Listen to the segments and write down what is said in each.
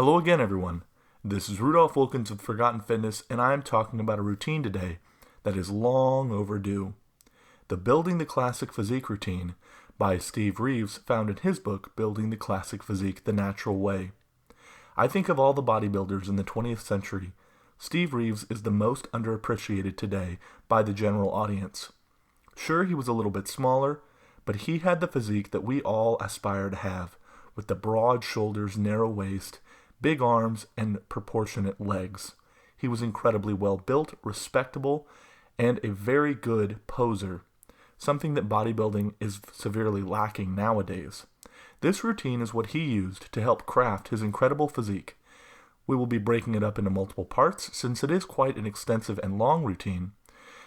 Hello again, everyone. This is Rudolph Wilkins with Forgotten Fitness, and I am talking about a routine today that is long overdue. The Building the Classic Physique routine by Steve Reeves, found in his book, Building the Classic Physique the Natural Way. I think of all the bodybuilders in the 20th century, Steve Reeves is the most underappreciated today by the general audience. Sure, he was a little bit smaller, but he had the physique that we all aspire to have, with the broad shoulders, narrow waist, big arms, and proportionate legs. He was incredibly well built, respectable, and a very good poser, something that bodybuilding is severely lacking nowadays. This routine is what he used to help craft his incredible physique. We will be breaking it up into multiple parts, since it is quite an extensive and long routine.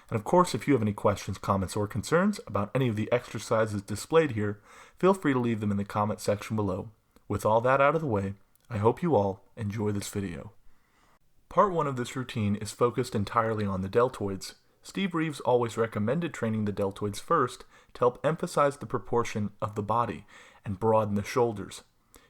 And of course, if you have any questions, comments, or concerns about any of the exercises displayed here, feel free to leave them in the comment section below. With all that out of the way, I hope you all enjoy this video. Part 1 of this routine is focused entirely on the deltoids. Steve Reeves always recommended training the deltoids first to help emphasize the proportion of the body and broaden the shoulders.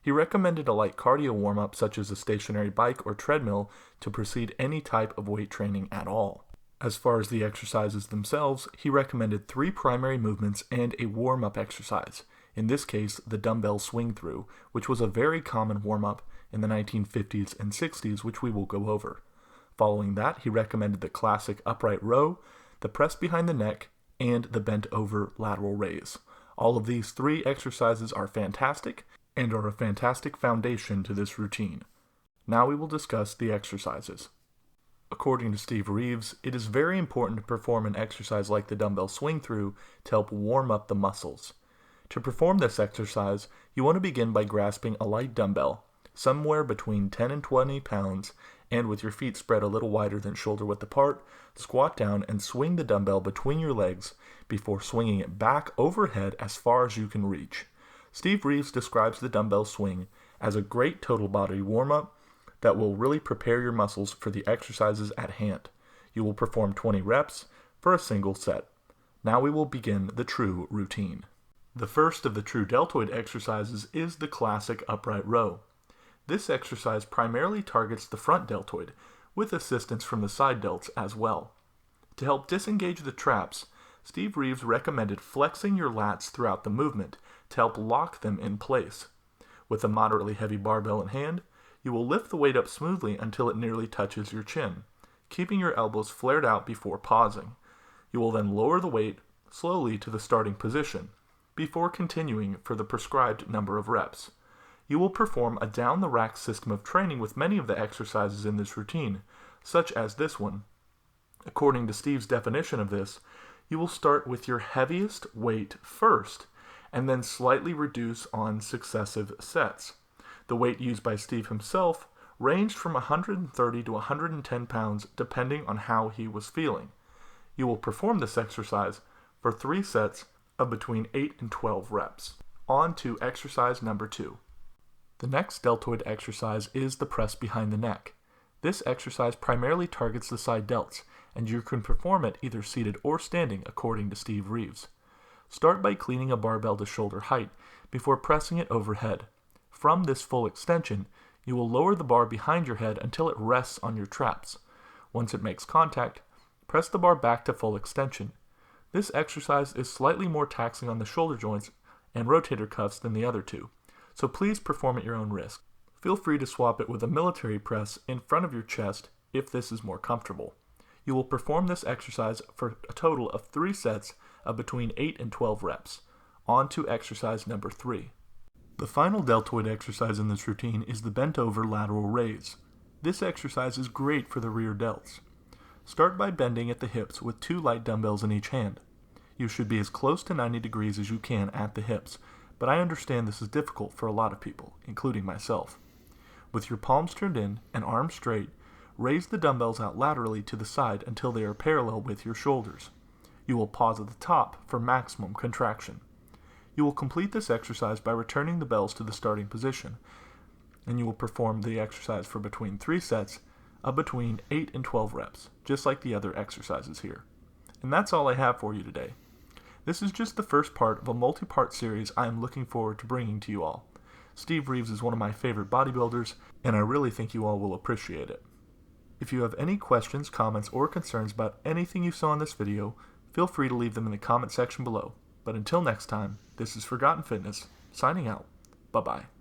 He recommended a light cardio warm-up such as a stationary bike or treadmill to precede any type of weight training at all. As far as the exercises themselves, he recommended 3 primary movements and a warm-up exercise, in this case the dumbbell swing through, which was a very common warm-up in the 1950s and 60s, which we will go over. Following that, he recommended the classic upright row, the press behind the neck, and the bent over lateral raise. All of these 3 exercises are fantastic and are a fantastic foundation to this routine. Now we will discuss the exercises. According to Steve Reeves, it is very important to perform an exercise like the dumbbell swing through to help warm up the muscles. To perform this exercise, you want to begin by grasping a light dumbbell, somewhere between 10 and 20 pounds, and with your feet spread a little wider than shoulder width apart, squat down and swing the dumbbell between your legs before swinging it back overhead as far as you can reach. Steve Reeves describes the dumbbell swing as a great total body warm-up that will really prepare your muscles for the exercises at hand. You will perform 20 reps for a single set. Now we will begin the true routine. The first of the true deltoid exercises is the classic upright row. This exercise primarily targets the front deltoid, with assistance from the side delts as well. To help disengage the traps, Steve Reeves recommended flexing your lats throughout the movement to help lock them in place. With a moderately heavy barbell in hand, you will lift the weight up smoothly until it nearly touches your chin, keeping your elbows flared out before pausing. You will then lower the weight slowly to the starting position, before continuing for the prescribed number of reps. You will perform a down-the-rack system of training with many of the exercises in this routine, such as this one. According to Steve's definition of this, you will start with your heaviest weight first, and then slightly reduce on successive sets. The weight used by Steve himself ranged from 130 to 110 pounds depending on how he was feeling. You will perform this exercise for 3 sets of between 8 and 12 reps. On to exercise number 2. The next deltoid exercise is the press behind the neck. This exercise primarily targets the side delts, and you can perform it either seated or standing according to Steve Reeves. Start by cleaning a barbell to shoulder height before pressing it overhead. From this full extension, you will lower the bar behind your head until it rests on your traps. Once it makes contact, press the bar back to full extension. This exercise is slightly more taxing on the shoulder joints and rotator cuffs than the other 2, so please perform at your own risk. Feel free to swap it with a military press in front of your chest if this is more comfortable. You will perform this exercise for a total of 3 sets of between 8 and 12 reps. On to exercise number 3. The final deltoid exercise in this routine is the bent over lateral raise. This exercise is great for the rear delts. Start by bending at the hips with 2 light dumbbells in each hand. You should be as close to 90 degrees as you can at the hips, but I understand this is difficult for a lot of people, including myself. With your palms turned in and arms straight, raise the dumbbells out laterally to the side until they are parallel with your shoulders. You will pause at the top for maximum contraction. You will complete this exercise by returning the bells to the starting position, and you will perform the exercise for between 3 sets of between 8 and 12 reps, just like the other exercises here. And that's all I have for you today. This is just the first part of a multi-part series I am looking forward to bringing to you all. Steve Reeves is one of my favorite bodybuilders, and I really think you all will appreciate it. If you have any questions, comments, or concerns about anything you saw in this video, feel free to leave them in the comment section below. But until next time, this is Forgotten Fitness, signing out. Bye-bye.